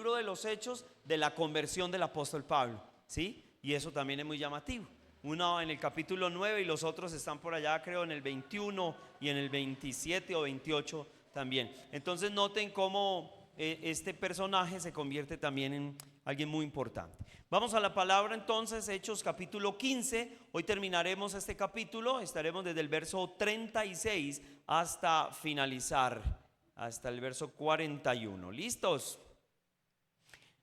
libro de los Hechos de la conversión del apóstol Pablo, ¿sí? Y eso también es muy llamativo. Uno en el capítulo 9 y los otros están por allá, creo, en el 21 y en el 27 o 28 también. Entonces noten cómo este personaje se convierte también en alguien muy importante. Vamos a la palabra entonces, Hechos capítulo 15. Hoy terminaremos este capítulo, estaremos desde el verso 36 hasta finalizar, hasta el verso 41. ¿Listos?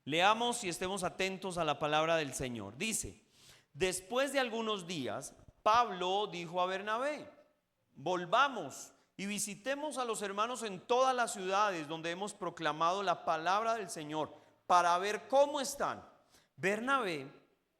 Leamos y estemos atentos a la palabra del Señor. Dice: después de algunos días, Pablo dijo a Bernabé: volvamos y visitemos a los hermanos en todas las ciudades donde hemos proclamado la palabra del Señor, para ver cómo están. Bernabé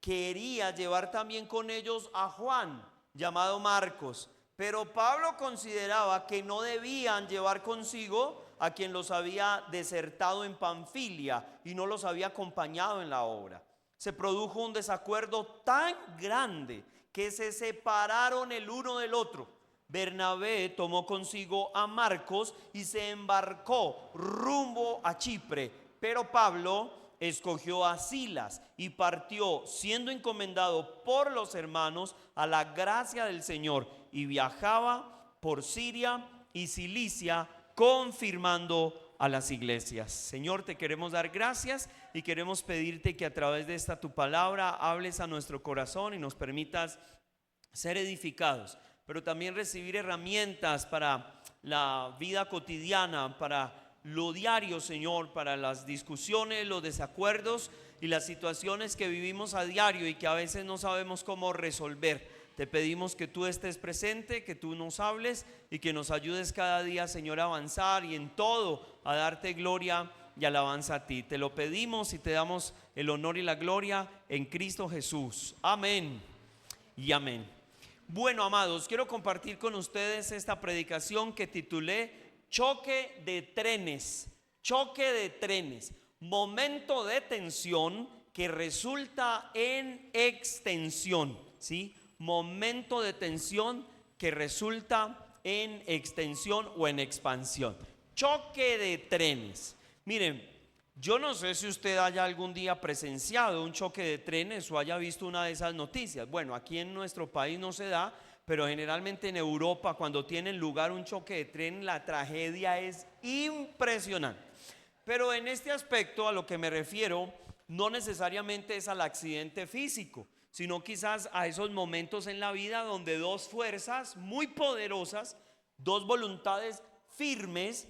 quería llevar también con ellos a Juan, llamado Marcos, pero Pablo consideraba que no debían llevar consigo a quien los había desertado en Panfilia y no los había acompañado en la obra. Se produjo un desacuerdo tan grande que se separaron el uno del otro. Bernabé tomó consigo a Marcos y se embarcó rumbo a Chipre, pero Pablo escogió a Silas y partió, siendo encomendado por los hermanos a la gracia del Señor, y viajaba por Siria y Cilicia, confirmando a las iglesias. Señor, te queremos dar gracias y queremos pedirte que a través de esta tu palabra hables a nuestro corazón y nos permitas ser edificados, pero también recibir herramientas para la vida cotidiana, para lo diario, Señor, para las discusiones, los desacuerdos y las situaciones que vivimos a diario y que a veces no sabemos cómo resolver. Te pedimos que tú estés presente, que tú nos hables y que nos ayudes cada día, Señor, a avanzar y en todo a darte gloria y alabanza a ti. Te lo pedimos y te damos el honor y la gloria en Cristo Jesús. Amén y amén. Bueno, amados, quiero compartir con ustedes esta predicación que titulé Choque de trenes. Choque de trenes. Momento de tensión que resulta en extensión, ¿sí? Momento de tensión que resulta en extensión o en expansión. Choque de trenes. Miren, yo no sé si usted haya algún día presenciado un choque de trenes o haya visto una de esas noticias. Bueno, aquí en nuestro país no se da, pero generalmente en Europa, cuando tienen lugar un choque de tren, la tragedia es impresionante. Pero en este aspecto a lo que me refiero no necesariamente es al accidente físico, sino quizás a esos momentos en la vida donde dos fuerzas muy poderosas, dos voluntades firmes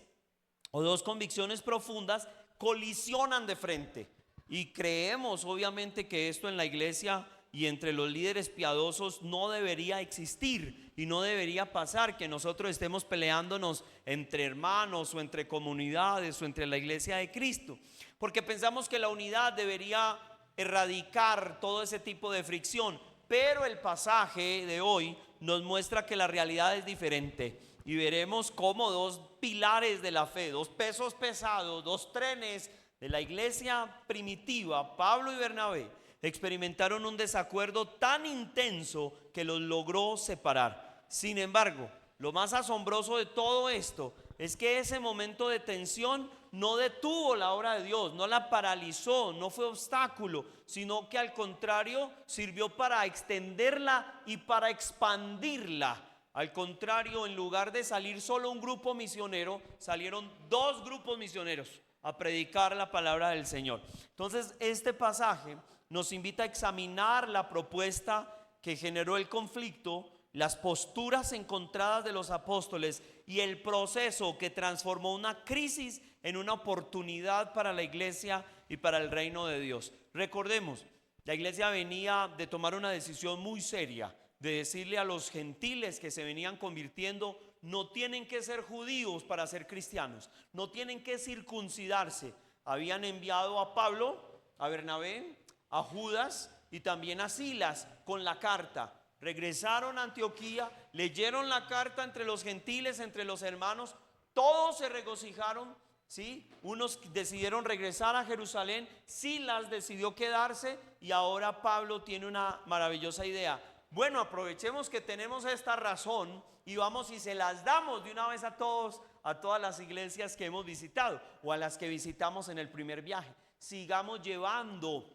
o dos convicciones profundas colisionan de frente. Y creemos obviamente que esto en la iglesia y entre los líderes piadosos no debería existir y no debería pasar, que nosotros estemos peleándonos entre hermanos o entre comunidades o entre la iglesia de Cristo, porque pensamos que la unidad debería erradicar todo ese tipo de fricción. Pero el pasaje de hoy nos muestra que la realidad es diferente y veremos cómo dos pilares de la fe, dos pesos pesados, dos trenes de la iglesia primitiva, Pablo y Bernabé, experimentaron un desacuerdo tan intenso que los logró separar. Sin embargo, lo más asombroso de todo esto es que ese momento de tensión no detuvo la obra de Dios, no la paralizó, no fue obstáculo, sino que al contrario sirvió para extenderla y para expandirla. Al contrario, en lugar de salir solo un grupo misionero, salieron dos grupos misioneros a predicar la palabra del Señor. Entonces, este pasaje nos invita a examinar la propuesta que generó el conflicto, las posturas encontradas de los apóstoles y el proceso que transformó una crisis en una oportunidad para la iglesia y para el reino de Dios. Recordemos, la iglesia venía de tomar una decisión muy seria, de decirle a los gentiles que se venían convirtiendo: no tienen que ser judíos para ser cristianos, no tienen que circuncidarse. Habían enviado a Pablo, a Bernabé, a Judas y también a Silas con la carta. Regresaron a Antioquía, leyeron la carta entre los gentiles, entre los hermanos, todos se regocijaron, ¿sí? Unos decidieron regresar a Jerusalén, Silas decidió quedarse y ahora Pablo tiene una maravillosa idea. Bueno, aprovechemos que tenemos esta razón y vamos y se las damos de una vez a todos a todas las iglesias que hemos visitado o a las que visitamos en el primer viaje. Sigamos llevando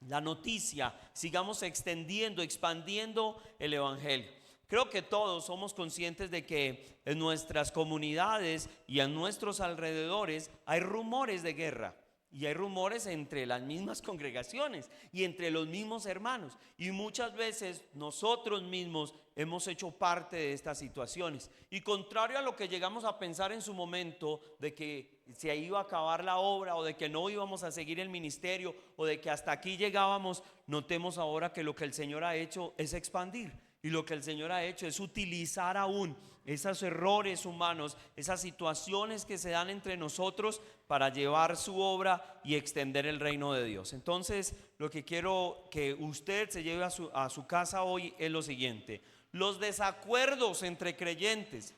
la noticia, sigamos extendiendo, expandiendo el evangelio. Creo que todos somos conscientes de que en nuestras comunidades y a nuestros alrededores hay rumores de guerra. Y hay rumores entre las mismas congregaciones y entre los mismos hermanos. Y muchas veces nosotros mismos hemos hecho parte de estas situaciones. Y contrario a lo que llegamos a pensar en su momento, de que se iba a acabar la obra, o de que no íbamos a seguir el ministerio, o de que hasta aquí llegábamos, notemos ahora que lo que el Señor ha hecho es expandir. Y lo que el Señor ha hecho es utilizar aún esos errores humanos, esas situaciones que se dan entre nosotros para llevar su obra y extender el reino de Dios. Entonces, lo que quiero que usted se lleve a su casa hoy es lo siguiente: los desacuerdos entre creyentes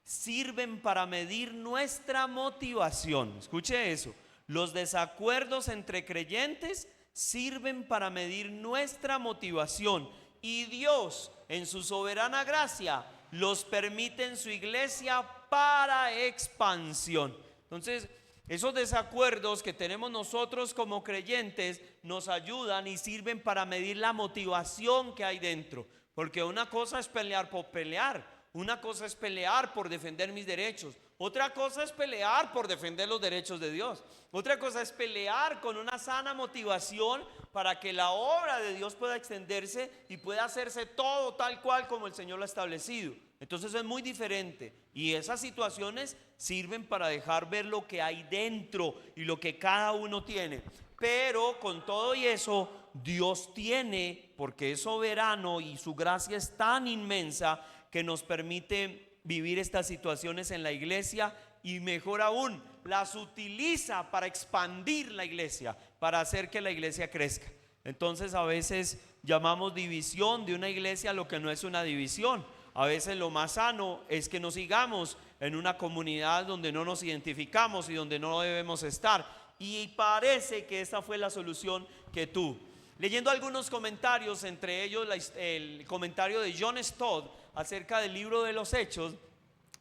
sirven para medir nuestra motivación. Escuche eso: los desacuerdos entre creyentes sirven para medir nuestra motivación, y Dios, en su soberana gracia, los permite en su iglesia para expansión. Entonces, esos desacuerdos que tenemos nosotros como creyentes nos ayudan y sirven para medir la motivación que hay dentro. Porque una cosa es pelear por pelear, una cosa es pelear por defender mis derechos, otra cosa es pelear por defender los derechos de Dios, otra cosa es pelear con una sana motivación para que la obra de Dios pueda extenderse y pueda hacerse todo tal cual como el Señor lo ha establecido. Entonces es muy diferente, y esas situaciones sirven para dejar ver lo que hay dentro y lo que cada uno tiene. Pero con todo y eso, Dios tiene, porque es soberano y su gracia es tan inmensa, que nos permite vivir estas situaciones en la iglesia, y mejor aún, las utiliza para expandir la iglesia, para hacer que la iglesia crezca. Entonces a veces llamamos división de una iglesia lo que no es una división. A veces lo más sano es que nos sigamos en una comunidad donde no nos identificamos y donde no debemos estar. Y parece que esta fue la solución que tuvo. Leyendo algunos comentarios, entre ellos el comentario de John Stott acerca del libro de los Hechos,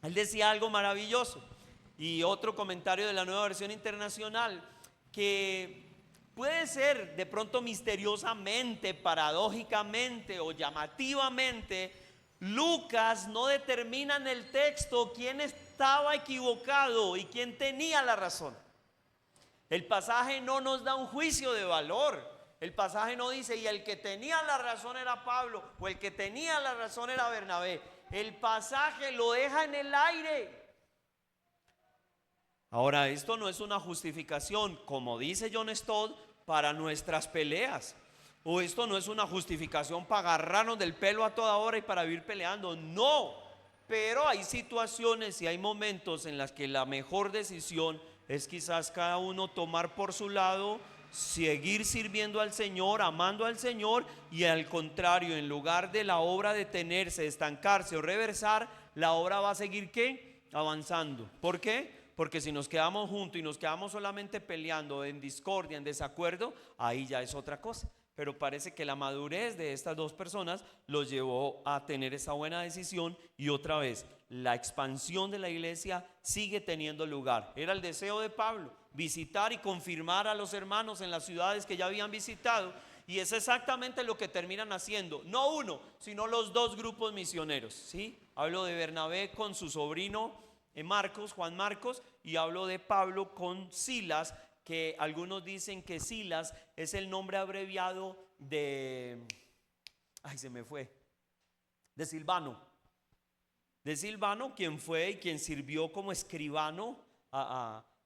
él decía algo maravilloso. Y otro comentario de la Nueva Versión Internacional, que puede ser de pronto misteriosamente, paradójicamente o llamativamente, Lucas no determina en el texto quién estaba equivocado y quién tenía la razón. El pasaje no nos da un juicio de valor. El pasaje no dice: y el que tenía la razón era Pablo, o el que tenía la razón era Bernabé. El pasaje lo deja en el aire. Ahora, esto no es una justificación, como dice John Stott, para nuestras peleas. O esto no es una justificación para agarrarnos del pelo a toda hora y para vivir peleando. No, pero hay situaciones y hay momentos en las que la mejor decisión es quizás cada uno tomar por su lado, seguir sirviendo al Señor, amando al Señor, y al contrario, en lugar de la obra detenerse, estancarse o reversar, la obra va a seguir ¿qué? Avanzando. ¿Por qué? Porque si nos quedamos juntos y nos quedamos solamente peleando en discordia, en desacuerdo, ahí ya es otra cosa. Pero parece que la madurez de estas dos personas los llevó a tener esa buena decisión, y otra vez, la expansión de la iglesia sigue teniendo lugar. Era el deseo de Pablo, visitar y confirmar a los hermanos en las ciudades que ya habían visitado, y es exactamente lo que terminan haciendo, no uno, sino los dos grupos misioneros, ¿sí? Hablo de Bernabé con su sobrino Marcos, Juan Marcos, y hablo de Pablo con Silas, que algunos dicen que Silas es el nombre abreviado de, de Silvano. De Silvano, quien fue y quien sirvió como escribano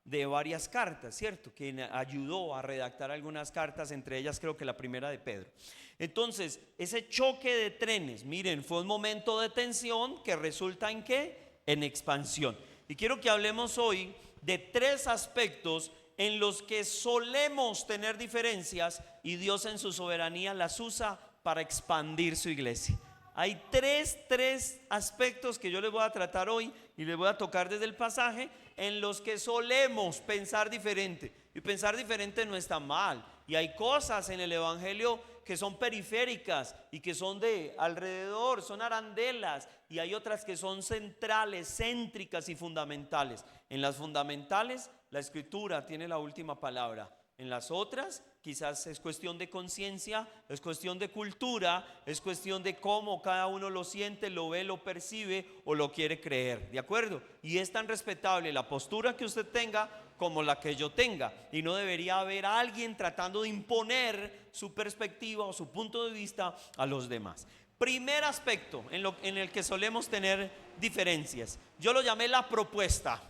de varias cartas, ¿cierto? Quien ayudó a redactar algunas cartas, entre ellas creo que la primera de Pedro. Entonces, ese choque de trenes, miren, fue un momento de tensión que resulta en ¿qué? En expansión. Y quiero que hablemos hoy de tres aspectos en los que solemos tener diferencias, y Dios en su soberanía las usa para expandir su iglesia. Hay tres aspectos que yo les voy a tratar hoy y les voy a tocar desde el pasaje, en los que solemos pensar diferente. Y pensar diferente no está mal. Y hay cosas en el evangelio que son periféricas y que son de alrededor, son arandelas, y hay otras que son centrales, céntricas y fundamentales. En las fundamentales, la Escritura tiene la última palabra. En las otras, quizás es cuestión de conciencia, es cuestión de cultura, es cuestión de cómo cada uno lo siente, lo ve, lo percibe o lo quiere creer, ¿de acuerdo? Y es tan respetable la postura que usted tenga como la que yo tenga, y no debería haber alguien tratando de imponer su perspectiva o su punto de vista a los demás. Primer aspecto en el que solemos tener diferencias, yo lo llamé la propuesta.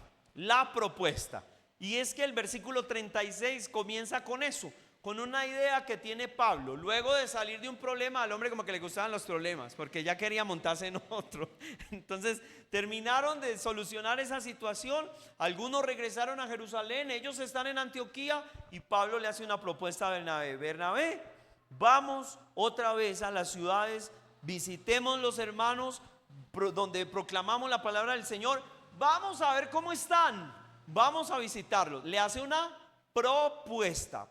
Y es que el versículo 36 comienza con eso, con una idea que tiene Pablo. Luego de salir de un problema, al hombre como que le gustaban los problemas, porque ya quería montarse en otro. Entonces terminaron de solucionar esa situación. Algunos regresaron a Jerusalén, ellos están en Antioquía, y Pablo le hace una propuesta a Bernabé. Bernabé, vamos otra vez a las ciudades, visitemos los hermanos donde proclamamos la palabra del Señor. Vamos a ver cómo están. Vamos a visitarlos. Le hace una propuesta.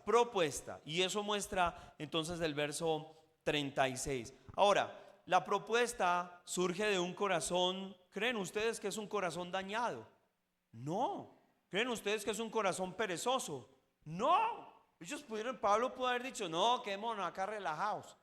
Y eso muestra entonces el verso 36. Ahora, la propuesta surge de un corazón. ¿Creen ustedes que es un corazón dañado? No. ¿Creen ustedes que es un corazón perezoso? No. Pablo pudo haber dicho, no, quedémonos acá relajados.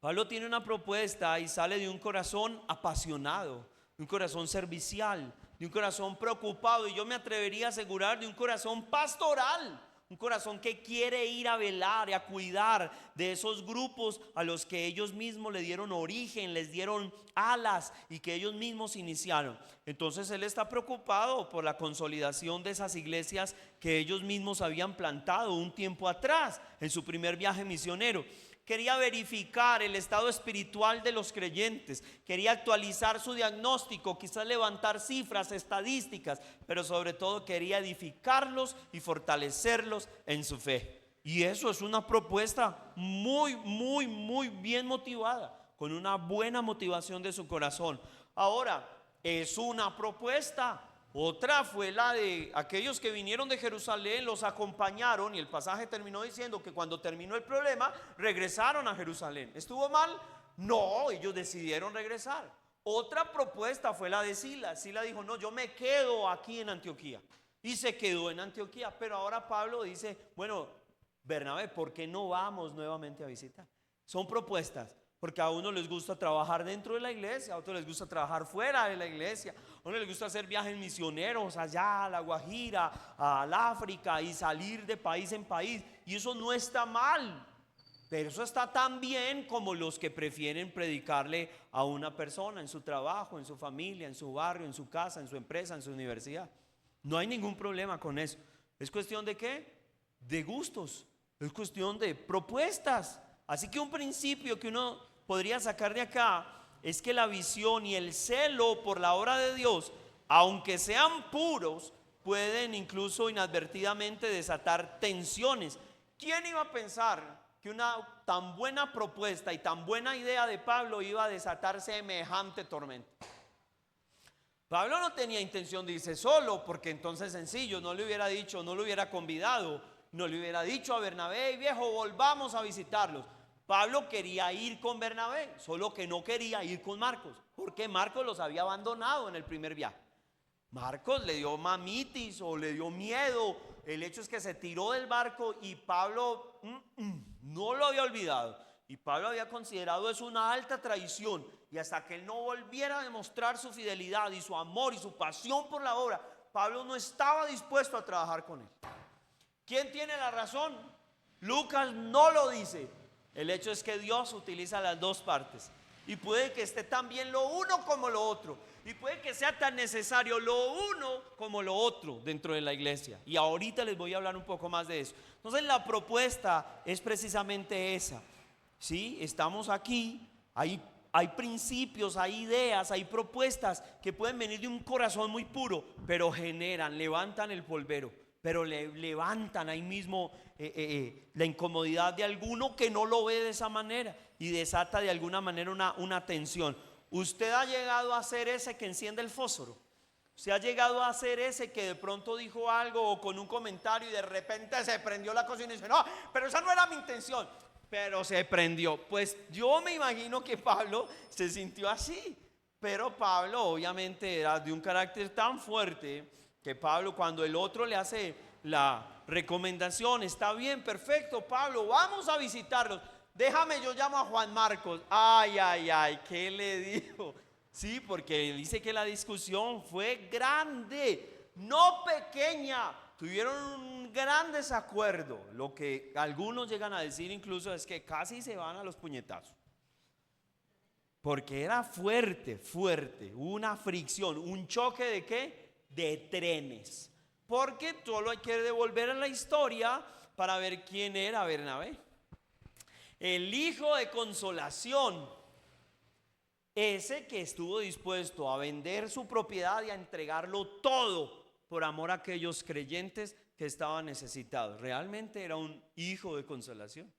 Pablo tiene una propuesta y sale de un corazón apasionado, de un corazón servicial, de un corazón preocupado, y yo me atrevería a asegurar de un corazón pastoral, un corazón que quiere ir a velar y a cuidar de esos grupos a los que ellos mismos le dieron origen, les dieron alas y que ellos mismos iniciaron. Entonces él está preocupado por la consolidación de esas iglesias que ellos mismos habían plantado un tiempo atrás en su primer viaje misionero. Quería verificar el estado espiritual de los creyentes, quería actualizar su diagnóstico, quizás levantar cifras, estadísticas, pero sobre todo quería edificarlos y fortalecerlos en su fe. Y eso es una propuesta muy bien motivada, con una buena motivación de su corazón. Ahora, es una propuesta. Otra fue la de aquellos que vinieron de Jerusalén, los acompañaron, y el pasaje terminó diciendo que cuando terminó el problema regresaron a Jerusalén. ¿Estuvo mal? No, ellos decidieron regresar. Otra propuesta fue la de Silas. Silas dijo, no, yo me quedo aquí en Antioquía, y se quedó en Antioquía. Pero ahora Pablo dice, bueno, Bernabé, ¿por qué no vamos nuevamente a visitar? Son propuestas. Porque a uno les gusta trabajar dentro de la iglesia, a otros les gusta trabajar fuera de la iglesia, a uno les gusta hacer viajes misioneros allá a la Guajira, al África, y salir de país en país. Y eso no está mal, pero eso está tan bien como los que prefieren predicarle a una persona en su trabajo, en su familia, en su barrio, en su casa, en su empresa, en su universidad. No hay ningún problema con eso. ¿Es cuestión de qué? De gustos, es cuestión de propuestas. Así que un principio que uno podría sacar de acá es que la visión y el celo por la obra de Dios, aunque sean puros, pueden incluso inadvertidamente desatar tensiones. ¿Quién iba a pensar que una tan buena propuesta y tan buena idea de Pablo iba a desatar semejante tormenta? Pablo no tenía intención de irse solo, porque entonces sencillo, no le hubiera dicho, no lo hubiera convidado, no le hubiera dicho a Bernabé, viejo, volvamos a visitarlos. Pablo quería ir con Bernabé, solo que no quería ir con Marcos, porque Marcos los había abandonado en el primer viaje. Marcos le dio mamitis o le dio miedo. El hecho es que se tiró del barco, y Pablo no lo había olvidado. Y Pablo había considerado eso una alta traición, y hasta que él no volviera a demostrar su fidelidad y su amor y su pasión por la obra, Pablo no estaba dispuesto a trabajar con él. ¿Quién tiene la razón? Lucas no lo dice. El hecho es que Dios utiliza las dos partes, y puede que esté tan bien lo uno como lo otro, y puede que sea tan necesario lo uno como lo otro dentro de la iglesia. Y ahorita les voy a hablar un poco más de eso. Entonces la propuesta es precisamente esa. ¿Sí? Estamos aquí, hay principios, hay ideas, hay propuestas que pueden venir de un corazón muy puro, pero levantan el polvero, pero levantan ahí mismo la incomodidad de alguno que no lo ve de esa manera, y desata de alguna manera una tensión. Usted ha llegado a ser ese que enciende el fósforo. Usted ha llegado a ser ese que de pronto dijo algo o con un comentario y de repente se prendió la cosa y dice, no, pero esa no era mi intención. pero se prendió. Pues yo me imagino que Pablo se sintió así, pero Pablo obviamente era de un carácter tan fuerte que Pablo, cuando el otro le hace la recomendación, está bien, perfecto, Pablo, vamos a visitarlos, déjame, yo llamo a Juan Marcos. Ay, ay, ay, ¿qué le dijo? Sí, porque dice que la discusión fue grande, no pequeña. Tuvieron un gran desacuerdo. Lo que algunos llegan a decir incluso es que casi se van a los puñetazos. Porque era fuerte, fuerte, una fricción, un choque de ¿qué? De trenes. Porque solo hay que devolver a la historia para ver quién era Bernabé. El hijo de consolación, ese que estuvo dispuesto a vender su propiedad y a entregarlo todo por amor a aquellos creyentes que estaban necesitados. Realmente era un hijo de consolación.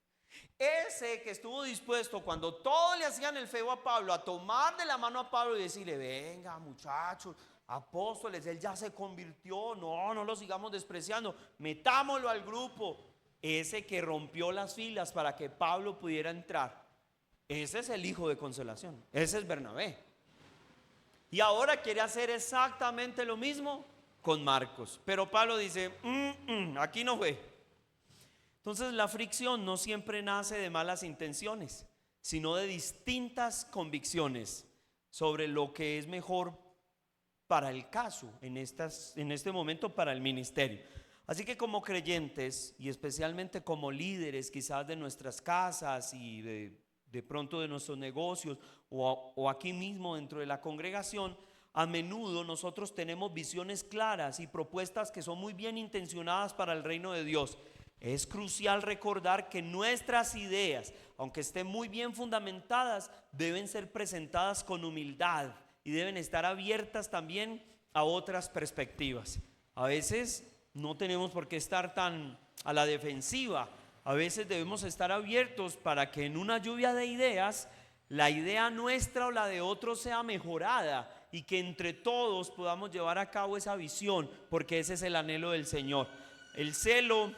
Ese que estuvo dispuesto, cuando todos le hacían el feo a Pablo, a tomar de la mano a Pablo y decirle: venga muchachos, apóstoles, él ya se convirtió, no lo sigamos despreciando, metámoslo al grupo. Ese que rompió las filas para que Pablo pudiera entrar, ese es el hijo de consolación, ese es Bernabé. Y ahora quiere hacer exactamente lo mismo con Marcos, pero Pablo dice: aquí no fue. Entonces la fricción no siempre nace de malas intenciones, sino de distintas convicciones sobre lo que es mejor para el caso, en este momento para el ministerio. Así que como creyentes, y especialmente como líderes quizás de nuestras casas y de pronto de nuestros negocios o aquí mismo dentro de la congregación, a menudo nosotros tenemos visiones claras y propuestas que son muy bien intencionadas para el reino de Dios. Es crucial recordar que nuestras ideas, aunque estén muy bien fundamentadas, deben ser presentadas con humildad y deben estar abiertas también a otras perspectivas. A veces no tenemos por qué estar tan a la defensiva. A veces debemos estar abiertos para que en una lluvia de ideas, la idea nuestra o la de otros sea mejorada y que entre todos podamos llevar a cabo esa visión, porque ese es el anhelo del Señor. El celo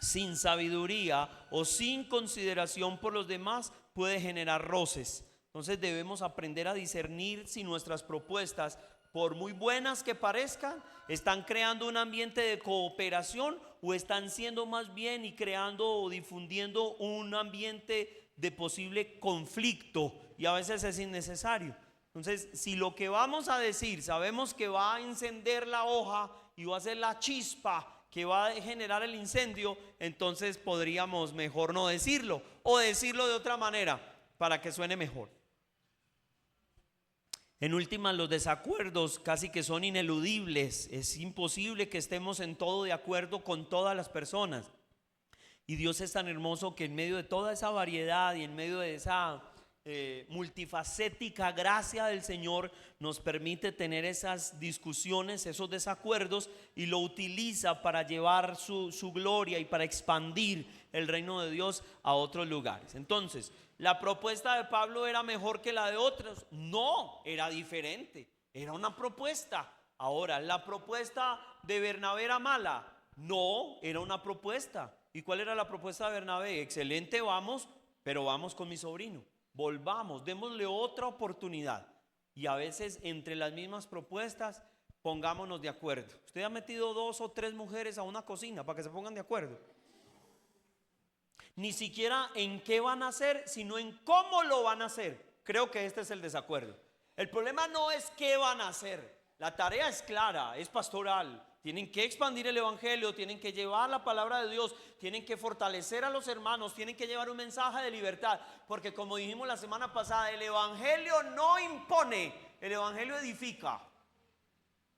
sin sabiduría o sin consideración por los demás puede generar roces. Entonces debemos aprender a discernir si nuestras propuestas, por muy buenas que parezcan, están creando un ambiente de cooperación o están siendo más bien y creando o difundiendo un ambiente de posible conflicto, y a veces es innecesario. Entonces, si lo que vamos a decir sabemos que va a encender la hoja y va a ser la chispa que va a generar el incendio, entonces podríamos mejor no decirlo o decirlo de otra manera para que suene mejor. En últimas, los desacuerdos casi que son ineludibles. Es imposible que estemos en todo de acuerdo con todas las personas. Y Dios es tan hermoso que en medio de toda esa variedad y en medio de esa multifacética gracia del Señor, nos permite tener esas discusiones, esos desacuerdos, y lo utiliza para llevar su gloria y para expandir el reino de Dios a otros lugares. Entonces, ¿la propuesta de Pablo era mejor que la de otros? No, era diferente, era una propuesta. Ahora, ¿la propuesta de Bernabé era mala? No, era una propuesta. ¿Y cuál era la propuesta de Bernabé? Excelente, vamos, pero vamos con mi sobrino. Volvamos, démosle otra oportunidad. Y a veces entre las mismas propuestas, pongámonos de acuerdo. Usted ha metido 2 o 3 mujeres a una cocina para que se pongan de acuerdo. Ni siquiera en qué van a hacer, sino en cómo lo van a hacer. Creo que este es el desacuerdo. El problema no es qué van a hacer. La tarea es clara, es pastoral. Tienen que expandir el evangelio, tienen que llevar la palabra de Dios, tienen que fortalecer a los hermanos, tienen que llevar un mensaje de libertad, porque como dijimos la semana pasada, el evangelio no impone, el evangelio edifica.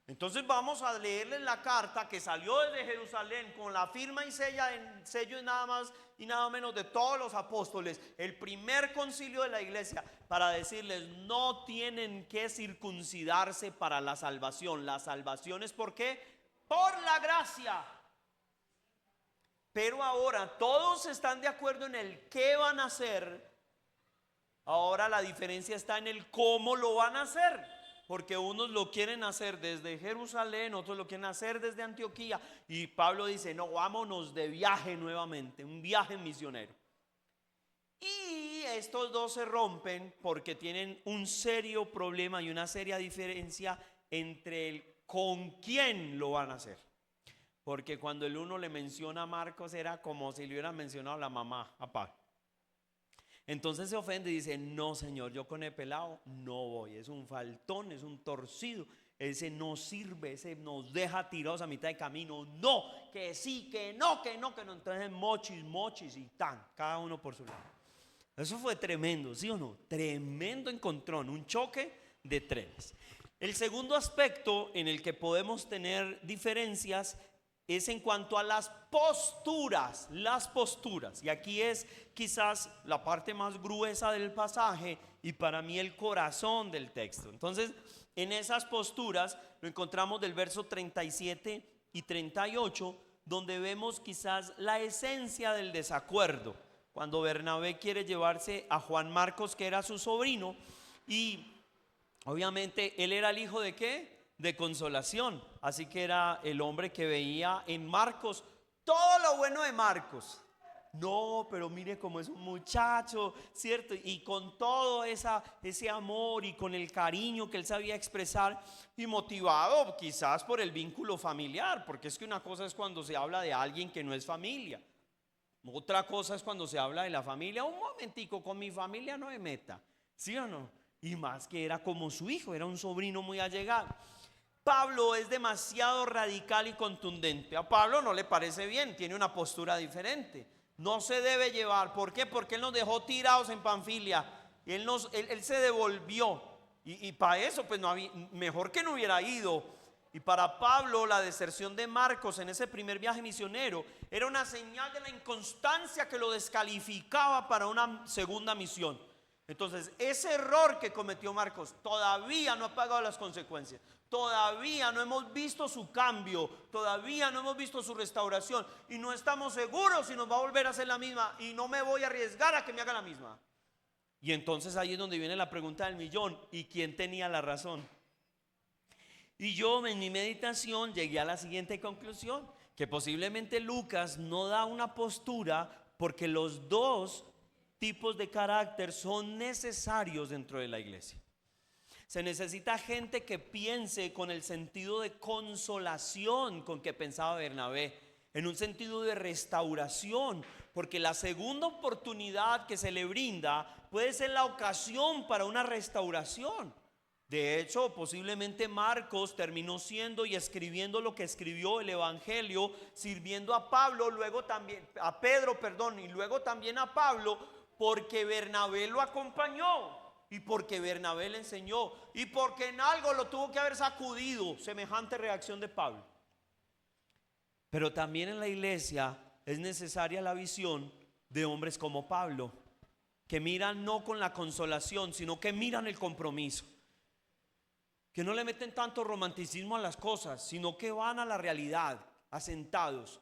Entonces vamos a leerles la carta que salió desde Jerusalén con la firma y sello y nada más y nada menos de todos los apóstoles, el primer concilio de la iglesia, para decirles: no tienen que circuncidarse para la salvación. La salvación es ¿por qué? Por la gracia. Pero ahora todos están de acuerdo en el qué van a hacer. Ahora la diferencia está en el cómo lo van a hacer, porque unos lo quieren hacer desde Jerusalén, otros lo quieren hacer desde Antioquía, y Pablo dice: no, vámonos de viaje nuevamente, un viaje misionero. Y estos dos se rompen porque tienen un serio problema y una seria diferencia entre el con quién lo van a hacer. Porque cuando el uno le menciona a Marcos era como si le hubieran mencionado a la mamá, a Pablo. Entonces se ofende y dice: no, señor, yo con el pelado no voy, es un faltón, es un torcido, ese no sirve, ese nos deja tirados a mitad de camino. No, que sí, que no, que no, que no. Entonces mochis y tan, cada uno por su lado. Eso fue tremendo, ¿sí o no? Tremendo encontrón, un choque de trenes. El segundo aspecto en el que podemos tener diferencias es en cuanto a las posturas. Y aquí es quizás la parte más gruesa del pasaje y para mí el corazón del texto. Entonces, en esas posturas lo encontramos del verso 37 y 38, donde vemos quizás la esencia del desacuerdo. Cuando Bernabé quiere llevarse a Juan Marcos, que era su sobrino, y obviamente él era el hijo de ¿qué? De consolación. Así que era el hombre que veía en Marcos todo lo bueno de Marcos. No, pero mire cómo es un muchacho, ¿cierto? Y con todo ese amor y con el cariño que él sabía expresar, y motivado quizás por el vínculo familiar, porque es que una cosa es cuando se habla de alguien que no es familia, otra cosa es cuando se habla de la familia. Un momentico, con mi familia no me meta, ¿sí o no? Y más que era como su hijo, era un sobrino muy allegado. Pablo es demasiado radical y contundente. A Pablo no le parece bien, tiene una postura diferente. No se debe llevar. ¿Por qué? Porque él nos dejó tirados en Panfilia. Él se devolvió. Y para eso, pues no había, mejor que no hubiera ido. Y para Pablo, la deserción de Marcos en ese primer viaje misionero era una señal de la inconstancia que lo descalificaba para una segunda misión. Entonces, ese error que cometió Marcos todavía no ha pagado las consecuencias. Todavía no hemos visto su cambio, todavía no hemos visto su restauración y no estamos seguros si nos va a volver a hacer la misma, y no me voy a arriesgar a que me haga la misma. Y entonces ahí es donde viene la pregunta del millón: ¿y quién tenía la razón? Y yo en mi meditación llegué a la siguiente conclusión: que posiblemente Lucas no da una postura porque los dos tipos de carácter son necesarios dentro de la iglesia. Se necesita gente que piense con el sentido de consolación con que pensaba Bernabé, en un sentido de restauración, porque la segunda oportunidad que se le brinda puede ser la ocasión para una restauración. De hecho, posiblemente Marcos terminó siendo y escribiendo lo que escribió el Evangelio, sirviendo a Pablo, luego también a Pedro, y luego también a Pablo, porque Bernabé lo acompañó. Y porque Bernabé le enseñó, y porque en algo lo tuvo que haber sacudido semejante reacción de Pablo. Pero también en la iglesia es necesaria la visión de hombres como Pablo, que miran no con la consolación, sino que miran el compromiso, que no le meten tanto romanticismo a las cosas, sino que van a la realidad, asentados.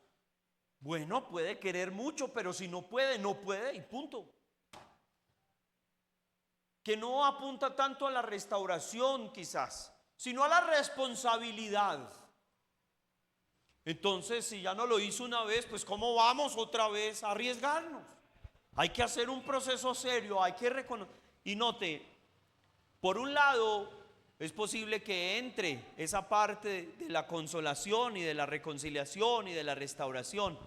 Bueno, puede querer mucho, pero si no puede, no puede y punto. Que no apunta tanto a la restauración quizás, sino a la responsabilidad. Entonces, si ya no lo hizo una vez, pues ¿cómo vamos otra vez a arriesgarnos? Hay que hacer un proceso serio, hay que reconocer. Y note, por un lado, es posible que entre esa parte de la consolación y de la reconciliación y de la restauración.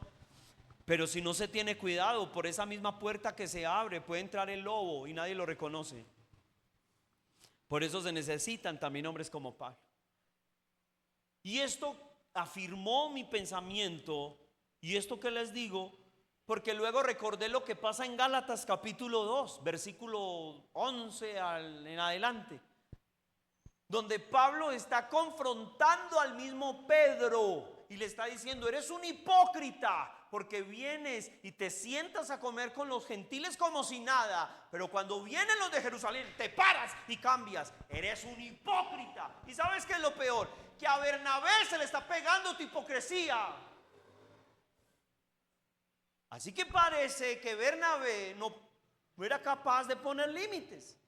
Pero si no se tiene cuidado, por esa misma puerta que se abre puede entrar el lobo y nadie lo reconoce. Por eso se necesitan también hombres como Pablo. Y esto afirmó mi pensamiento, y esto que les digo, porque luego recordé lo que pasa en Gálatas capítulo 2, versículo 11 en adelante, donde Pablo está confrontando al mismo Pedro y le está diciendo: eres un hipócrita, porque vienes y te sientas a comer con los gentiles como si nada, pero cuando vienen los de Jerusalén te paras y cambias. Eres un hipócrita. ¿Y sabes qué es lo peor? Que a Bernabé se le está pegando tu hipocresía. Así que parece que Bernabé no era capaz de poner límites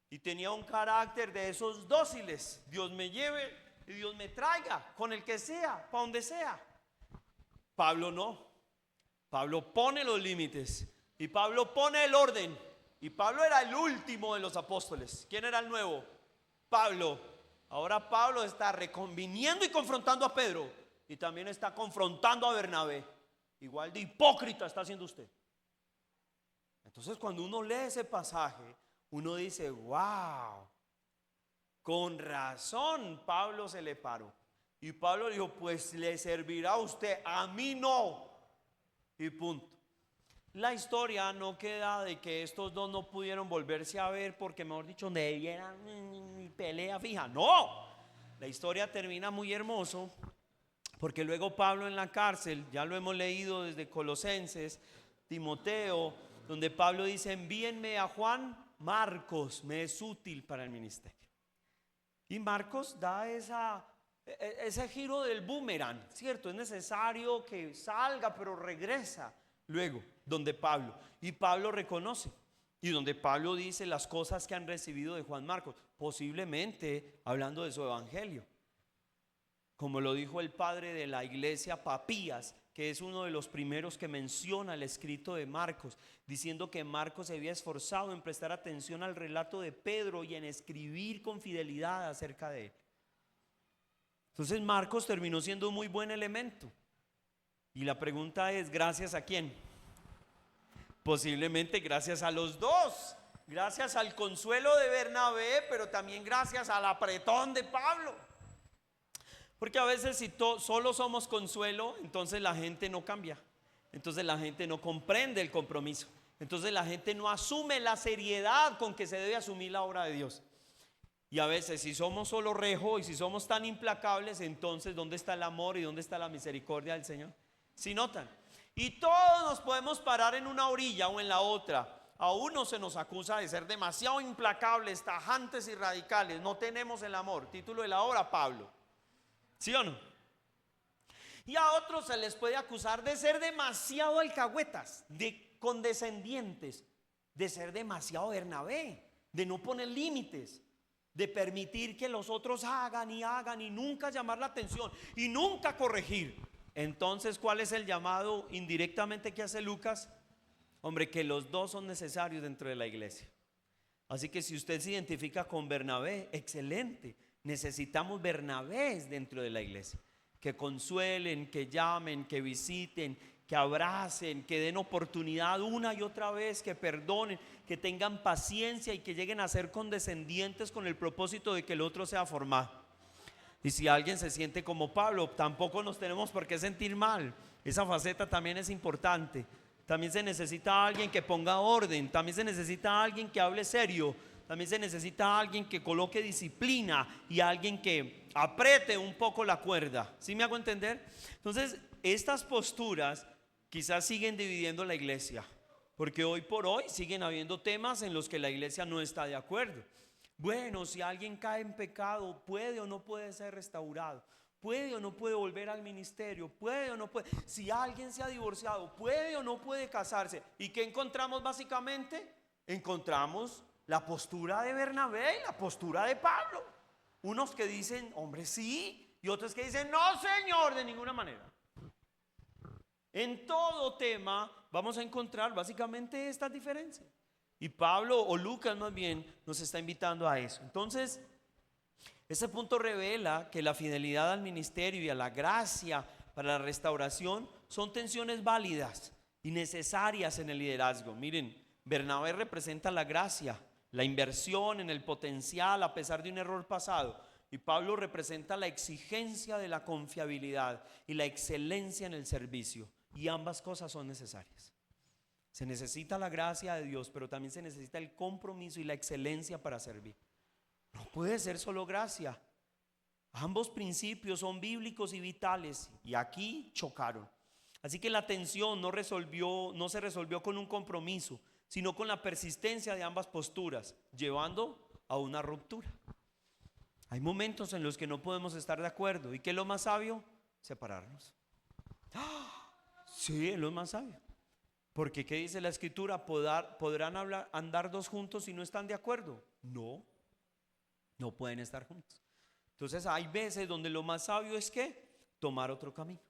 y tenía un carácter de esos dóciles: Dios me lleve y Dios me traiga, con el que sea, para donde sea. Pablo no. Pablo pone los límites. Y Pablo pone el orden. Y Pablo era el último de los apóstoles. ¿Quién era el nuevo? Pablo. Ahora Pablo está reconviniendo y confrontando a Pedro. Y también está confrontando a Bernabé. Igual de hipócrita está haciendo usted. Entonces cuando uno lee ese pasaje, uno dice, wow, con razón Pablo se le paró. Y Pablo dijo, pues le servirá a usted, a mí no. Y punto. La historia no queda de que estos dos no pudieron volverse a ver porque, mejor dicho, debieran pelea fija. No, la historia termina muy hermoso porque luego Pablo en la cárcel, ya lo hemos leído desde Colosenses, Timoteo, donde Pablo dice, envíenme a Juan Marcos, me es útil para el ministerio. Y Marcos da ese giro del boomerang, ¿cierto? Es necesario que salga, pero regresa luego donde Pablo. Y Pablo reconoce. Y donde Pablo dice las cosas que han recibido de Juan Marcos, posiblemente hablando de su evangelio. Como lo dijo el padre de la iglesia, Papías, que es uno de los primeros que menciona el escrito de Marcos, diciendo que Marcos se había esforzado en prestar atención al relato de Pedro y en escribir con fidelidad acerca de él. Entonces Marcos terminó siendo un muy buen elemento. Y la pregunta es, ¿gracias a quién? Posiblemente gracias a los dos. Gracias al consuelo de Bernabé, pero también gracias al apretón de Pablo. Porque a veces si solo somos consuelo, entonces la gente no cambia. Entonces la gente no comprende el compromiso. Entonces la gente no asume la seriedad con que se debe asumir la obra de Dios. Y a veces si somos solo rejo y si somos tan implacables, entonces ¿dónde está el amor y dónde está la misericordia del Señor? ¿Sí notan? Y todos nos podemos parar en una orilla o en la otra. A uno se nos acusa de ser demasiado implacables, tajantes y radicales. No tenemos el amor. Título de la obra, Pablo. ¿Sí o no? Y a otros se les puede acusar de ser demasiado alcahuetas, de condescendientes, de ser demasiado Bernabé, de no poner límites, de permitir que los otros hagan y nunca llamar la atención y nunca corregir. Entonces, ¿cuál es el llamado indirectamente que hace Lucas? Hombre, que los dos son necesarios dentro de la iglesia. Así que si usted se identifica con Bernabé, excelente. Necesitamos Bernabés dentro de la iglesia, que consuelen, que llamen, que visiten, que abracen, que den oportunidad una y otra vez, que perdonen, que tengan paciencia y que lleguen a ser condescendientes con el propósito de que el otro sea formado. Y si alguien se siente como Pablo, tampoco nos tenemos por qué sentir mal. Esa faceta también es importante. También se necesita alguien que ponga orden, también se necesita alguien que hable serio, también se necesita alguien que coloque disciplina y alguien que apriete un poco la cuerda. ¿Sí me hago entender? Entonces, estas posturas quizás siguen dividiendo la iglesia, porque hoy por hoy siguen habiendo temas en los que la iglesia no está de acuerdo. Bueno, si alguien cae en pecado, ¿puede o no puede ser restaurado? ¿Puede o no puede volver al ministerio? ¿Puede o no puede? Si alguien se ha divorciado, ¿puede o no puede casarse? ¿Y qué encontramos básicamente? Encontramos la postura de Bernabé y la postura de Pablo. Unos que dicen, hombre, sí, y otros que dicen, no, señor, de ninguna manera. En todo tema vamos a encontrar básicamente estas diferencias. Y Pablo, o Lucas más bien, nos está invitando a eso. Entonces, ese punto revela que la fidelidad al ministerio y a la gracia para la restauración son tensiones válidas y necesarias en el liderazgo. Miren, Bernabé representa la gracia, la inversión en el potencial a pesar de un error pasado. Y Pablo representa la exigencia de la confiabilidad y la excelencia en el servicio. Y ambas cosas son necesarias. Se necesita la gracia de Dios, pero también se necesita el compromiso y la excelencia para servir. No puede ser solo gracia. Ambos principios son bíblicos y vitales y aquí chocaron. Así que la tensión no se resolvió con un compromiso, sino con la persistencia de ambas posturas, llevando a una ruptura. Hay momentos en los que no podemos estar de acuerdo. ¿Y qué es lo más sabio? Separarnos. Sí, es lo más sabio. Porque ¿qué dice la escritura? ¿Podrán andar dos juntos si no están de acuerdo? No. No pueden estar juntos. Entonces hay veces donde lo más sabio es que tomar otro camino.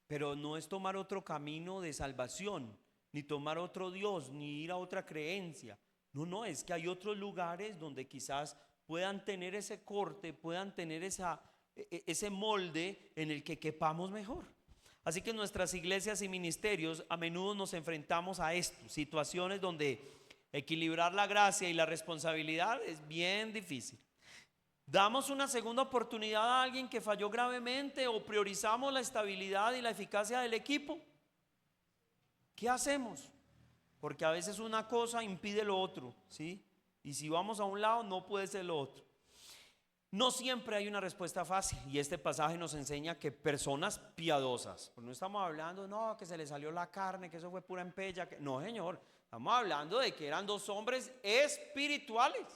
Pero no es tomar otro camino de salvación, ni tomar otro Dios, ni ir a otra creencia. No, no, es que hay otros lugares donde quizás puedan tener ese corte, puedan tener ese molde en el que quepamos mejor. Así que en nuestras iglesias y ministerios a menudo nos enfrentamos a esto, situaciones donde equilibrar la gracia y la responsabilidad es bien difícil. ¿Damos una segunda oportunidad a alguien que falló gravemente o priorizamos la estabilidad y la eficacia del equipo? ¿Qué hacemos? Porque a veces una cosa impide lo otro, ¿sí? Y si vamos a un lado no puede ser lo otro. No siempre hay una respuesta fácil, y este pasaje nos enseña que personas piadosas, pues no estamos hablando, no, que se le salió la carne, que eso fue pura empella, no, señor, estamos hablando de que eran dos hombres espirituales.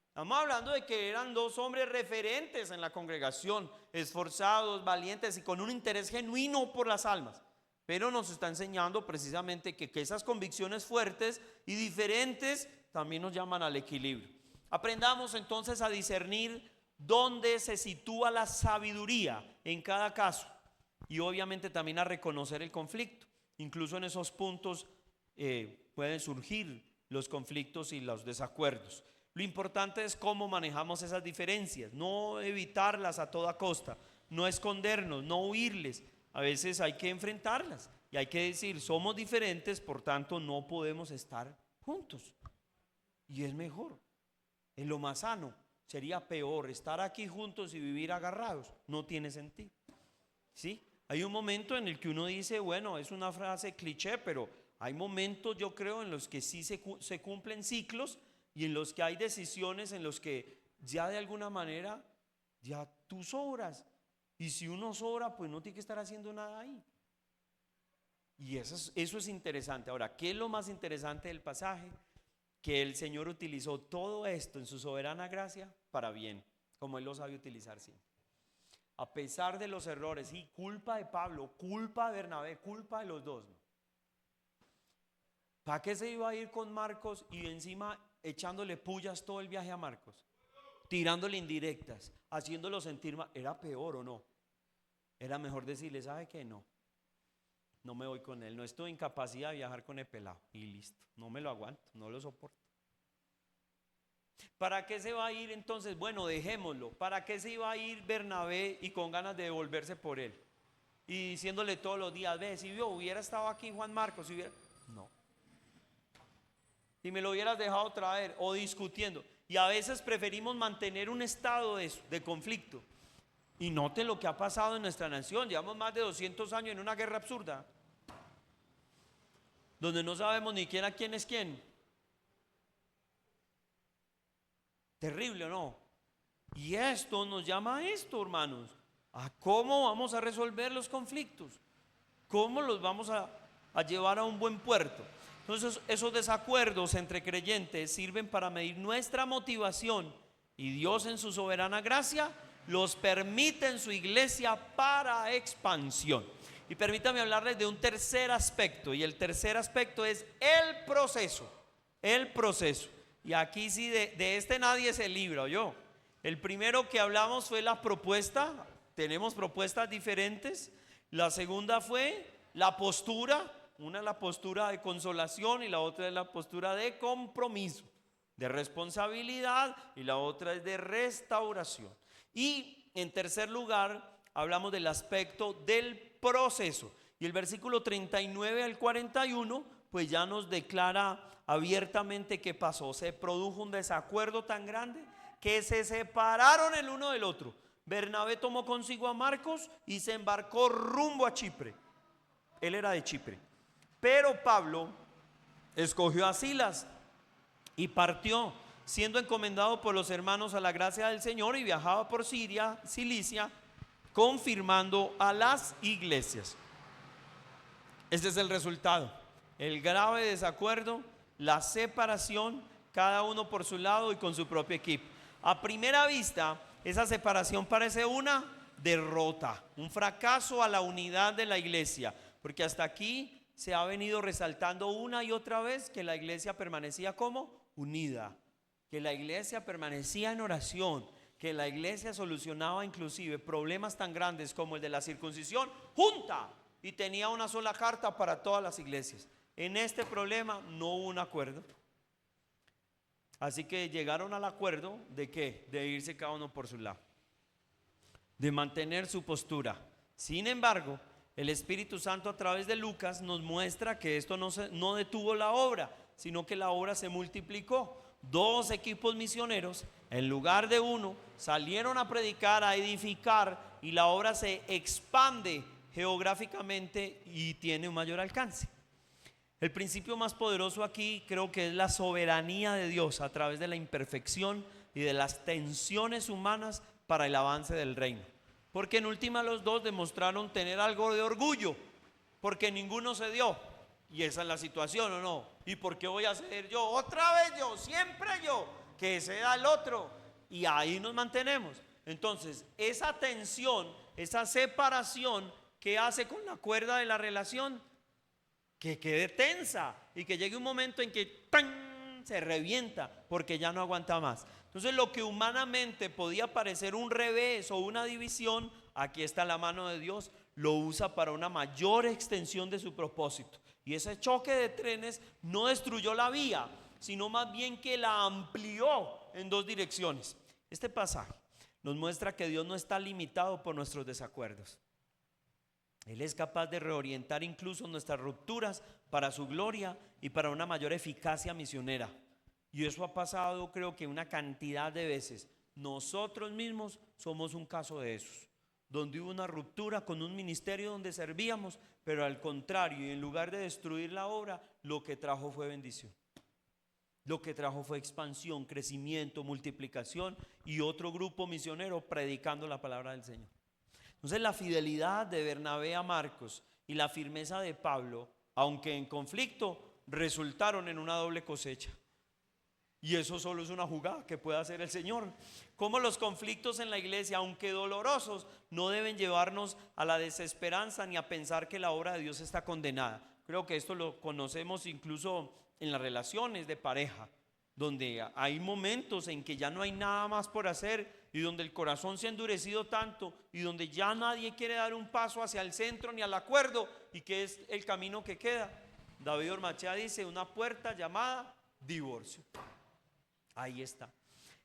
Estamos hablando de que eran dos hombres referentes en la congregación, esforzados, valientes y con un interés genuino por las almas. Pero nos está enseñando precisamente que esas convicciones fuertes y diferentes también nos llaman al equilibrio. Aprendamos entonces a discernir dónde se sitúa la sabiduría en cada caso y obviamente también a reconocer el conflicto. Incluso en esos puntos pueden surgir los conflictos y los desacuerdos. Lo importante es cómo manejamos esas diferencias, no evitarlas a toda costa, no escondernos, no huirles. A veces hay que enfrentarlas y hay que decir, somos diferentes, por tanto no podemos estar juntos. Y es mejor, es lo más sano. Sería peor estar aquí juntos y vivir agarrados, no tiene sentido. ¿Sí? Hay un momento en el que uno dice, bueno, es una frase cliché, pero hay momentos, yo creo, en los que sí se cumplen ciclos y en los que hay decisiones en los que ya de alguna manera ya tú sobras, y si uno sobra pues no tiene que estar haciendo nada ahí. Y eso es interesante. Ahora, ¿qué es lo más interesante del pasaje? Que el Señor utilizó todo esto en su soberana gracia para bien, como Él lo sabe utilizar siempre. A pesar de los errores, y culpa de Pablo, culpa de Bernabé, culpa de los dos, ¿no? ¿Para qué se iba a ir con Marcos y encima echándole pullas todo el viaje a Marcos? Tirándole indirectas, haciéndolo sentir mal. ¿Era peor o no? Era mejor decirle, ¿sabe qué? No me voy con él, no estoy en capacidad de viajar con el pelado y listo, no me lo aguanto, no lo soporto. ¿Para qué se va a ir entonces? Bueno, dejémoslo. ¿Para qué se iba a ir Bernabé y con ganas de devolverse por él? Y diciéndole todos los días, ve, si yo hubiera estado aquí Juan Marcos, si hubiera... No. Si me lo hubieras dejado traer o discutiendo. Y a veces preferimos mantener un estado de conflicto. Y note lo que ha pasado en nuestra nación. Llevamos más de 200 años en una guerra absurda, donde no sabemos ni quién es quién. Terrible, ¿o no? Y esto nos llama a esto, hermanos, a cómo vamos a resolver los conflictos, cómo los vamos a llevar a un buen puerto. Entonces, esos desacuerdos entre creyentes sirven para medir nuestra motivación, y Dios en su soberana gracia los permite en su iglesia para expansión. Y permítame hablarles de un tercer aspecto, y el tercer aspecto es el proceso. El proceso. Y aquí sí, de este nadie se libra, ¿oyó? El primero que hablamos fue la propuesta. Tenemos propuestas diferentes. La segunda fue la postura. Una es la postura de consolación y la otra es la postura de compromiso, de responsabilidad, y la otra es de restauración. Y en tercer lugar hablamos del aspecto del proceso, y el versículo 39 al 41 pues ya nos declara abiertamente qué pasó. Se produjo un desacuerdo tan grande que se separaron el uno del otro. Bernabé tomó consigo a Marcos y se embarcó rumbo a Chipre. Él era de Chipre. Pero Pablo escogió a Silas y partió, siendo encomendado por los hermanos a la gracia del Señor, y viajaba por Siria, Cilicia, confirmando a las iglesias. Este es el resultado: el grave desacuerdo, la separación, cada uno por su lado y con su propio equipo. A primera vista, esa separación parece una derrota, un fracaso a la unidad de la iglesia, porque hasta aquí se ha venido resaltando una y otra vez que la iglesia permanecía como unida, que la iglesia permanecía en oración, que la iglesia solucionaba inclusive problemas tan grandes como el de la circuncisión junta. y tenía una sola carta para todas las iglesias. En este problema no hubo un acuerdo. Así que llegaron al acuerdo de ¿qué? De irse cada uno por su lado, de mantener su postura. Sin embargo, el Espíritu Santo a través de Lucas nos muestra que esto no detuvo la obra, sino que la obra se multiplicó. 2 equipos misioneros, en lugar de uno, salieron a predicar, a edificar, y la obra se expande geográficamente y tiene un mayor alcance. El principio más poderoso aquí creo que es la soberanía de Dios a través de la imperfección y de las tensiones humanas para el avance del reino. Porque en última los dos demostraron tener algo de orgullo, porque ninguno cedió. Y esa es la situación, ¿o no? ¿Y por qué voy a ceder yo? Otra vez yo, siempre yo, que ceda el otro. Y ahí nos mantenemos. Entonces, esa tensión, esa separación, ¿qué hace con la cuerda de la relación? Que quede tensa y que llegue un momento en que ¡tan!, se revienta porque ya no aguanta más. Entonces, lo que humanamente podía parecer un revés o una división, aquí está la mano de Dios, lo usa para una mayor extensión de su propósito. Y ese choque de trenes no destruyó la vía, sino más bien que la amplió en 2 direcciones. Este pasaje nos muestra que Dios no está limitado por nuestros desacuerdos. Él es capaz de reorientar incluso nuestras rupturas para su gloria y para una mayor eficacia misionera. Y eso ha pasado, creo que una cantidad de veces. Nosotros mismos somos un caso de esos, donde hubo una ruptura con un ministerio donde servíamos, pero al contrario, y en lugar de destruir la obra, lo que trajo fue bendición. Lo que trajo fue expansión, crecimiento, multiplicación y otro grupo misionero predicando la palabra del Señor. Entonces, la fidelidad de Bernabé a Marcos y la firmeza de Pablo, aunque en conflicto, resultaron en una doble cosecha. Y eso solo es una jugada que puede hacer el Señor. Como los conflictos en la iglesia, aunque dolorosos, no deben llevarnos a la desesperanza ni a pensar que la obra de Dios está condenada. Creo que esto lo conocemos incluso en las relaciones de pareja, donde hay momentos en que ya no hay nada más por hacer y donde el corazón se ha endurecido tanto y donde ya nadie quiere dar un paso hacia el centro ni al acuerdo, y que es el camino que queda. David Ormachea dice: una puerta llamada divorcio. Ahí está.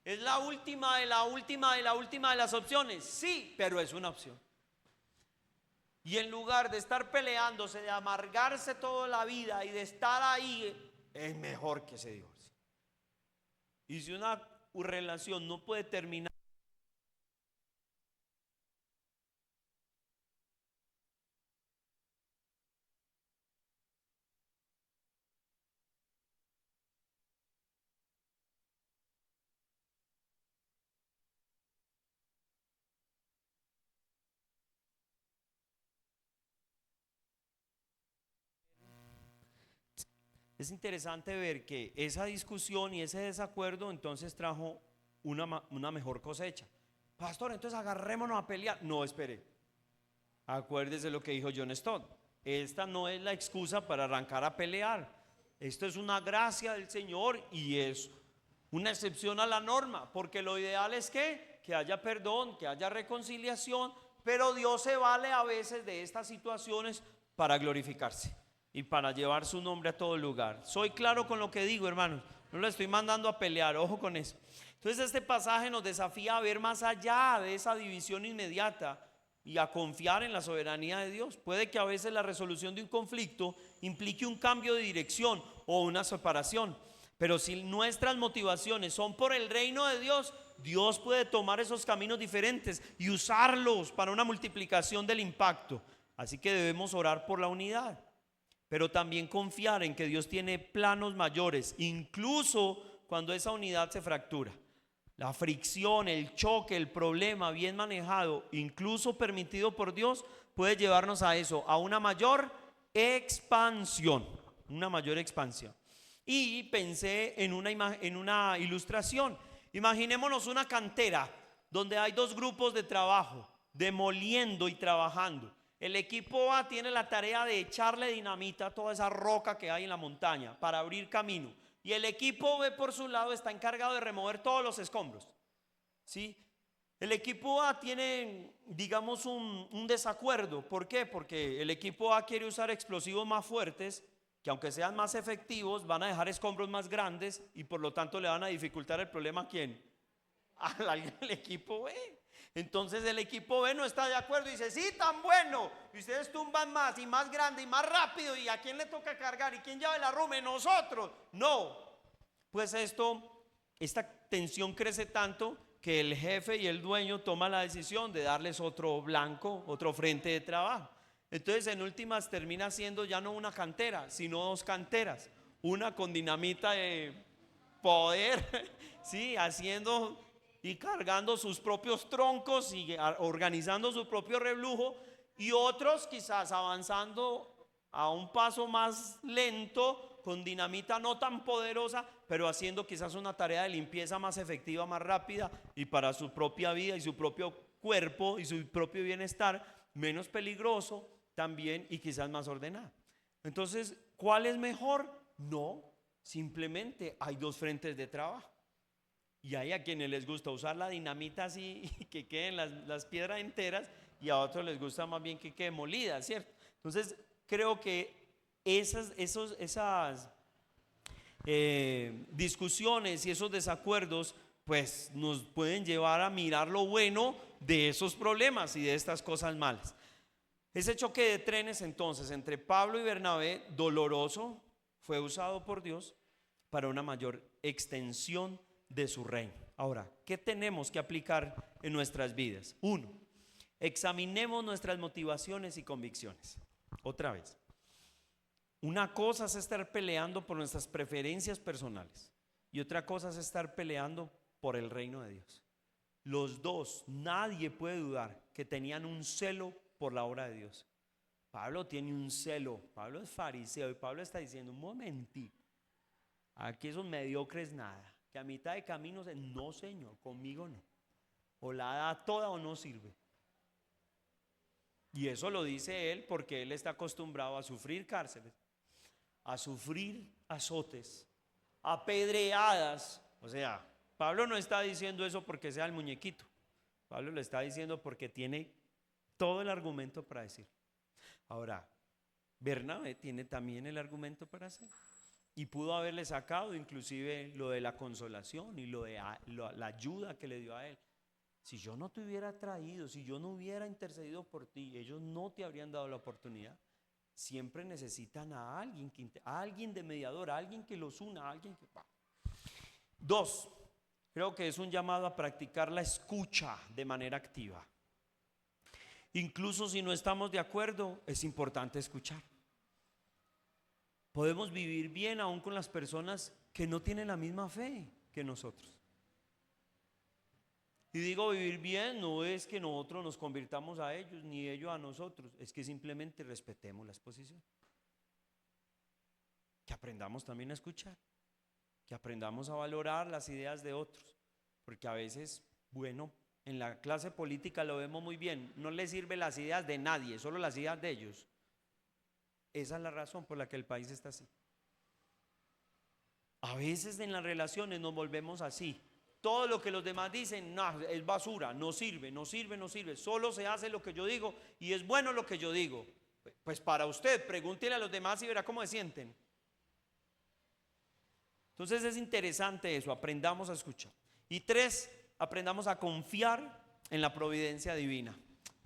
¿Es la última de la última de la última de las opciones? Sí, pero es una opción. Y en lugar de estar peleándose, de amargarse toda la vida y de estar ahí, es mejor que se divorcie. Y si una relación no puede terminar, es interesante ver que esa discusión y ese desacuerdo entonces trajo una mejor cosecha. Pastor, entonces agarrémonos a pelear. No, espere. Acuérdese lo que dijo John Stott. Esta no es la excusa para arrancar a pelear. Esto es una gracia del Señor y es una excepción a la norma, porque lo ideal es que haya perdón, que haya reconciliación, pero Dios se vale a veces de estas situaciones para glorificarse y para llevar su nombre a todo lugar. Soy claro con lo que digo, hermanos, no lo estoy mandando a pelear, ojo con eso. Entonces, este pasaje nos desafía a ver más allá de esa división inmediata y a confiar en la soberanía de Dios. Puede que a veces la resolución de un conflicto implique un cambio de dirección o una separación, pero si nuestras motivaciones son por el reino de Dios, Dios puede tomar esos caminos diferentes y usarlos para una multiplicación del impacto. Así que debemos orar por la unidad, pero también confiar en que Dios tiene planos mayores, incluso cuando esa unidad se fractura. La fricción, el choque, el problema bien manejado, incluso permitido por Dios, puede llevarnos a eso, a una mayor expansión. Una mayor expansión. Y pensé en una ilustración. Imaginémonos una cantera donde hay 2 grupos de trabajo, demoliendo y trabajando. El equipo A tiene la tarea de echarle dinamita a toda esa roca que hay en la montaña para abrir camino. Y el equipo B por su lado está encargado de remover todos los escombros, ¿sí? El equipo A tiene, digamos, un desacuerdo. ¿Por qué? Porque el equipo A quiere usar explosivos más fuertes, que aunque sean más efectivos, van a dejar escombros más grandes y por lo tanto le van a dificultar el problema ¿a quién? Al equipo B. Entonces el equipo B no está de acuerdo y dice, sí, tan bueno, y ustedes tumban más y más grande y más rápido, ¿y a quién le toca cargar? ¿Y quién lleva el arrume? Nosotros. No. Pues esta tensión crece tanto que el jefe y el dueño toman la decisión de darles otro blanco, otro frente de trabajo. Entonces en últimas termina siendo ya no una cantera, sino dos canteras. Una con dinamita de poder, sí, haciendo y cargando sus propios troncos y organizando su propio reblujo, y otros quizás avanzando a un paso más lento, con dinamita no tan poderosa, pero haciendo quizás una tarea de limpieza más efectiva, más rápida, y para su propia vida y su propio cuerpo y su propio bienestar menos peligroso también, y quizás más ordenado. Entonces, ¿cuál es mejor? No, simplemente hay dos frentes de trabajo. Y hay a quienes les gusta usar la dinamita así y que queden las piedras enteras, y a otros les gusta más bien que quede molida, ¿cierto? Entonces creo que esas discusiones y esos desacuerdos pues nos pueden llevar a mirar lo bueno de esos problemas y de estas cosas malas. Ese choque de trenes entonces entre Pablo y Bernabé, doloroso, fue usado por Dios para una mayor extensión de su reino. Ahora, ¿qué tenemos que aplicar en nuestras vidas? Uno, examinemos nuestras motivaciones y convicciones. Otra vez, una cosa es estar peleando por nuestras preferencias personales y otra cosa es estar peleando por el reino de Dios. Los dos, nadie puede dudar que tenían un celo por la obra de Dios. Pablo tiene un celo, Pablo es fariseo y Pablo está diciendo, un momentito, aquí esos mediocres nada, que a mitad de camino, no señor, conmigo no, o la da toda o no sirve. Y eso lo dice él porque él está acostumbrado a sufrir cárceles, a sufrir azotes, apedreadas. O sea, Pablo no está diciendo eso porque sea el muñequito, Pablo lo está diciendo porque tiene todo el argumento para decir. Ahora, Bernabé tiene también el argumento para hacer, y pudo haberle sacado inclusive lo de la consolación y lo de la ayuda que le dio a él. Si yo no te hubiera traído, si yo no hubiera intercedido por ti, ellos no te habrían dado la oportunidad. Siempre necesitan a alguien de mediador, a alguien que los una, a alguien que... Dos, creo que es un llamado a practicar la escucha de manera activa. Incluso si no estamos de acuerdo, es importante escuchar. Podemos vivir bien aún con las personas que no tienen la misma fe que nosotros. Y digo vivir bien, no es que nosotros nos convirtamos a ellos, ni ellos a nosotros, es que simplemente respetemos las posiciones. Que aprendamos también a escuchar, que aprendamos a valorar las ideas de otros, porque a veces, bueno, en la clase política lo vemos muy bien, no les sirven las ideas de nadie, solo las ideas de ellos. Esa es la razón por la que el país está así. A veces en las relaciones nos volvemos así. Todo lo que los demás dicen, no, es basura, no sirve, no sirve, no sirve. Solo se hace lo que yo digo y es bueno lo que yo digo. Pues para usted, pregúntele a los demás y verá cómo se sienten. Entonces es interesante eso, aprendamos a escuchar. Y tres, aprendamos a confiar en la providencia divina.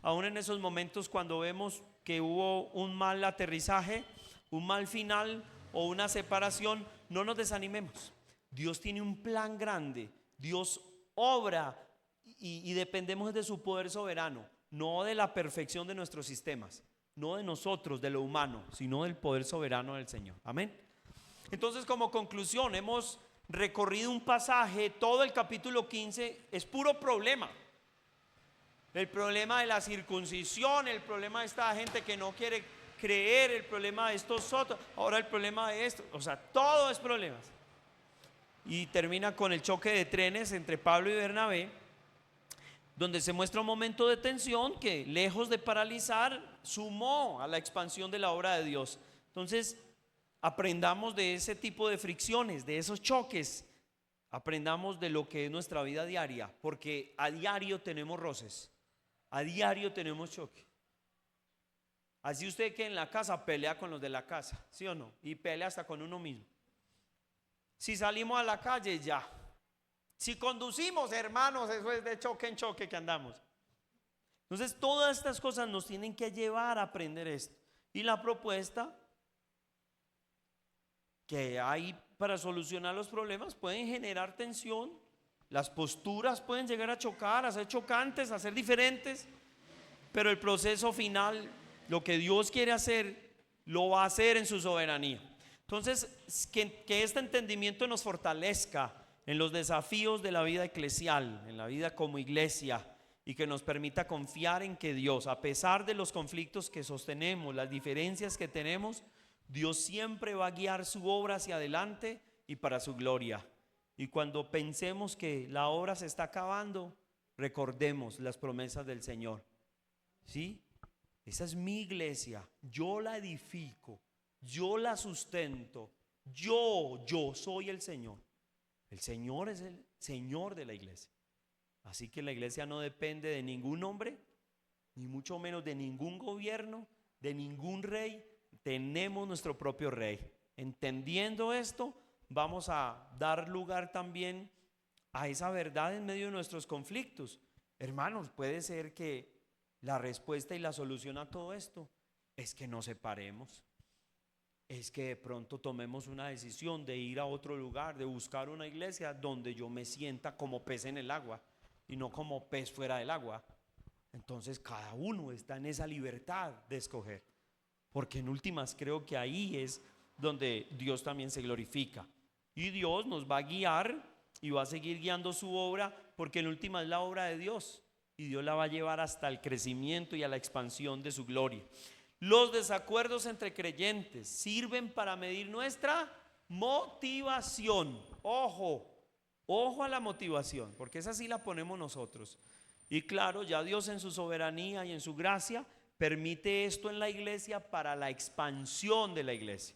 Aún en esos momentos cuando vemos que hubo un mal aterrizaje, un mal final o una separación, no nos desanimemos. Dios tiene un plan grande, Dios obra y dependemos de su poder soberano, no de la perfección de nuestros sistemas, no de nosotros, de lo humano, sino del poder soberano del Señor. Amén. Entonces, como conclusión, hemos recorrido un pasaje, todo el capítulo 15 es puro problema. El problema de la circuncisión, el problema de esta gente que no quiere creer, el problema de estos otros, ahora el problema de esto, o sea, todo es problemas. Y termina con el choque de trenes entre Pablo y Bernabé, donde se muestra un momento de tensión que, lejos de paralizar, sumó a la expansión de la obra de Dios. Entonces, aprendamos de ese tipo de fricciones, de esos choques, Aprendamos de lo que es nuestra vida diaria, porque a diario tenemos roces, a diario tenemos choque. Así usted que en la casa pelea con los de la casa, ¿sí o no? Y pelea hasta con uno mismo. Si salimos a la calle, ya. Si conducimos, hermanos, eso es de choque en choque que andamos. Entonces todas estas cosas nos tienen que llevar a aprender esto. Y la propuesta que hay para solucionar los problemas pueden generar tensión. Las posturas pueden llegar a chocar, a ser chocantes, a ser diferentes. Pero el proceso final, lo que Dios quiere hacer, lo va a hacer en su soberanía. Entonces, que este entendimiento nos fortalezca en los desafíos de la vida eclesial, en la vida como iglesia, y que nos permita confiar en que Dios, a pesar de los conflictos que sostenemos, las diferencias que tenemos, Dios siempre va a guiar su obra hacia adelante y para su gloria. Y cuando pensemos que la obra se está acabando, recordemos las promesas del Señor. ¿Sí? Esa es mi iglesia, yo la edifico, yo la sustento, yo soy el Señor. El Señor es el Señor de la iglesia. Así que la iglesia no depende de ningún hombre, ni mucho menos de ningún gobierno, de ningún rey. Tenemos nuestro propio rey. Entendiendo esto, vamos a dar lugar también a esa verdad en medio de nuestros conflictos. Hermanos, puede ser que la respuesta y la solución a todo esto es que nos separemos. Es que de pronto tomemos una decisión de ir a otro lugar, de buscar una iglesia donde yo me sienta como pez en el agua y no como pez fuera del agua. Entonces cada uno está en esa libertad de escoger, porque en últimas creo que ahí es donde Dios también se glorifica. Y Dios nos va a guiar y va a seguir guiando su obra, porque en últimas es la obra de Dios y Dios la va a llevar hasta el crecimiento y a la expansión de su gloria. Los desacuerdos entre creyentes sirven para medir nuestra motivación. Ojo a la motivación, porque esa sí la ponemos nosotros. Y claro, ya Dios en su soberanía y en su gracia permite esto en la iglesia para la expansión de la iglesia.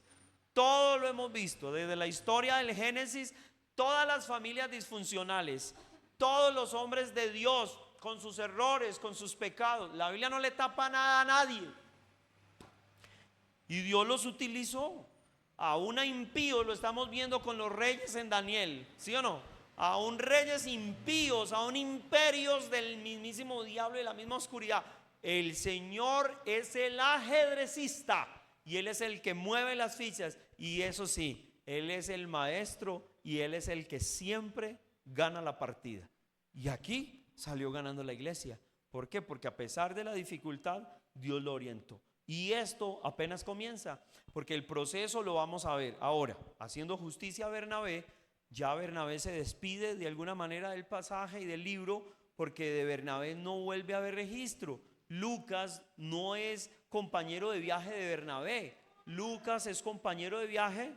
Todo lo hemos visto, desde la historia del Génesis, todas las familias disfuncionales, todos los hombres de Dios con sus errores, con sus pecados. La Biblia no le tapa nada a nadie. Y Dios los utilizó. Aún a impíos, lo estamos viendo con los reyes en Daniel, ¿sí o no? Aún reyes impíos, aún imperios del mismísimo diablo y la misma oscuridad. El Señor es el ajedrecista y Él es el que mueve las fichas. Y eso sí, Él es el maestro y Él es el que siempre gana la partida. Y aquí salió ganando la iglesia. ¿Por qué? Porque a pesar de la dificultad, Dios lo orientó. Y esto apenas comienza, porque el proceso lo vamos a ver ahora. Haciendo justicia a Bernabé, ya Bernabé se despide de alguna manera del pasaje y del libro, porque de Bernabé no vuelve a haber registro. Lucas no es compañero de viaje de Bernabé, Lucas es compañero de viaje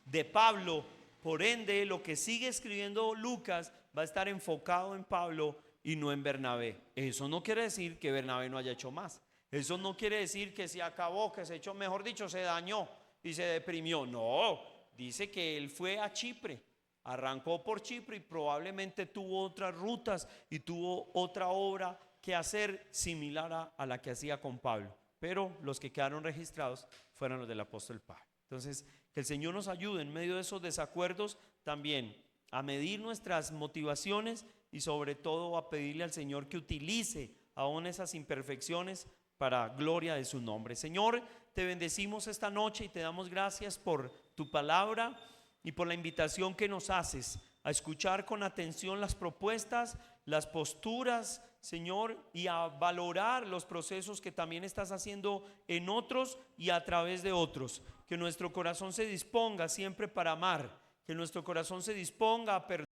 de Pablo. Por ende, lo que sigue escribiendo Lucas va a estar enfocado en Pablo y no en Bernabé. Eso no quiere decir que Bernabé no haya hecho más. Eso no quiere decir que se acabó, que se echó, mejor dicho, se dañó y se deprimió. No, dice que él fue a Chipre, arrancó por Chipre y probablemente tuvo otras rutas y tuvo otra obra que hacer similar a la que hacía con Pablo. Pero los que quedaron registrados fueron los del apóstol Pablo. Entonces, que el Señor nos ayude en medio de esos desacuerdos también a medir nuestras motivaciones y sobre todo a pedirle al Señor que utilice aún esas imperfecciones para gloria de su nombre. Señor, te bendecimos esta noche y te damos gracias por tu palabra y por la invitación que nos haces a escuchar con atención las propuestas, las posturas, Señor, y a valorar los procesos que también estás haciendo en otros y a través de otros. Que nuestro corazón se disponga siempre para amar, que nuestro corazón se disponga a perdonar.